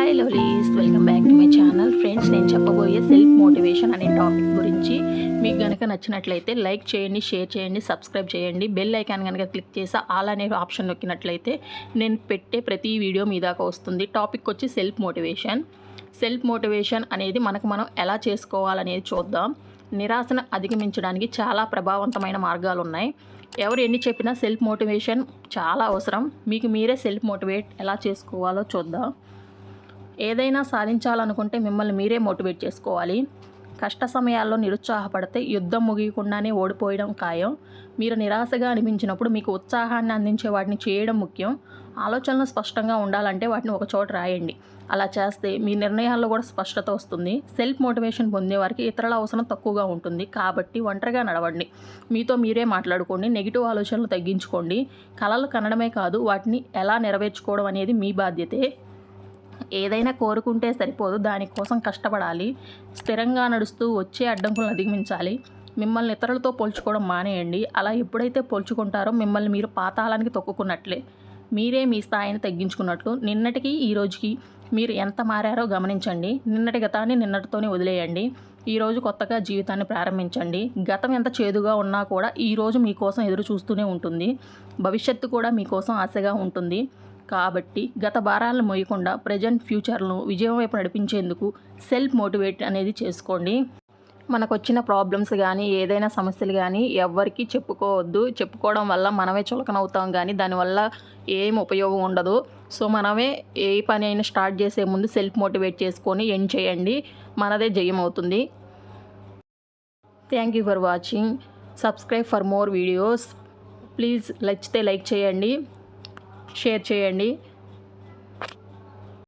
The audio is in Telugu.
Hi lovelies, welcome back to my channel. Friends, నేను చెప్పబోయే సెల్ఫ్ మోటివేషన్ అనే టాపిక్ గురించి మీకు కనుక నచ్చినట్లయితే లైక్ చేయండి, షేర్ చేయండి, సబ్స్క్రైబ్ చేయండి. బెల్ ఐకాన్ కనుక క్లిక్ చేసి ఆల్ అనే ఆప్షన్ నొక్కినట్లయితే నేను పెట్టే ప్రతి వీడియో మీ దాకా వస్తుంది. టాపిక్ వచ్చి సెల్ఫ్ మోటివేషన్. సెల్ఫ్ మోటివేషన్ అనేది మనం ఎలా చేసుకోవాలనేది చూద్దాం. నిరాశను అధిగమించడానికి చాలా ప్రభావవంతమైన మార్గాలు ఉన్నాయి. ఎవరు ఎన్ని చెప్పినా సెల్ఫ్ మోటివేషన్ చాలా అవసరం. మీకు మీరే సెల్ఫ్ మోటివేట్ ఎలా చేసుకోవాలో చూద్దాం. ఏదైనా సాధించాలనుకుంటే మిమ్మల్ని మీరే మోటివేట్ చేసుకోవాలి. కష్ట సమయాల్లో నిరుత్సాహపడితే యుద్ధం ముగియకుండానే ఓడిపోయడం ఖాయం. మీరు నిరాశగా అనిపించినప్పుడు మీకు ఉత్సాహాన్ని అందించే వాటిని చేయడం ముఖ్యం. ఆలోచనలు స్పష్టంగా ఉండాలంటే వాటిని ఒక చోట రాయండి. అలా చేస్తే మీ నిర్ణయాల్లో కూడా స్పష్టత వస్తుంది. సెల్ఫ్ మోటివేషన్ పొందేవారికి ఇతరుల అవసరం తక్కువగా ఉంటుంది. కాబట్టి ఒంటరిగా నడవండి. మీతో మీరే మాట్లాడుకోండి. నెగిటివ్ ఆలోచనలు తగ్గించుకోండి. కలలు కనడమే కాదు, వాటిని ఎలా నెరవేర్చుకోవడం అనేది మీ బాధ్యతే. ఏదైనా కోరుకుంటే సరిపోదు, దానికోసం కష్టపడాలి. స్థిరంగా నడుస్తూ వచ్చే అడ్డంకులను అధిగమించాలి. మిమ్మల్ని ఇతరులతో పోల్చుకోవడం మానేయండి. అలా ఎప్పుడైతే పోల్చుకుంటారో మిమ్మల్ని మీరు పాతాళానికి తొక్కుకున్నట్లే. మీరే మీ స్థాయిని తగ్గించుకున్నట్లు. నిన్నటికి ఈ రోజుకి మీరు ఎంత మారారో గమనించండి. నిన్నటి గతాన్ని నిన్నటితోనే వదిలేయండి. ఈరోజు కొత్తగా జీవితాన్ని ప్రారంభించండి. గతం ఎంత చేదుగా ఉన్నా కూడా ఈరోజు మీకోసం ఎదురు చూస్తూనే ఉంటుంది. భవిష్యత్తు కూడా మీకోసం ఆశగా ఉంటుంది. కాబట్టి గత భారాలను మోయకుండా ప్రజెంట్ ఫ్యూచర్ను విజయం వైపు నడిపించేందుకు సెల్ఫ్ మోటివేట్ అనేది చేసుకోండి. మనకు వచ్చిన ప్రాబ్లమ్స్ కానీ, ఏదైనా సమస్యలు కానీ ఎవ్వరికీ చెప్పుకోవద్దు. చెప్పుకోవడం వల్ల మనమే చులకనవుతాం కానీ దానివల్ల ఏం ఉపయోగం ఉండదు. సో మనమే ఏ పని అయినా స్టార్ట్ చేసే ముందు సెల్ఫ్ మోటివేట్ చేసుకొని ఎండ్ చేయండి. మనదే జయం అవుతుంది. Thank you for watching. Subscribe for more videos. Please నచ్చితే లైక్ చేయండి, షేర్ చేయండి.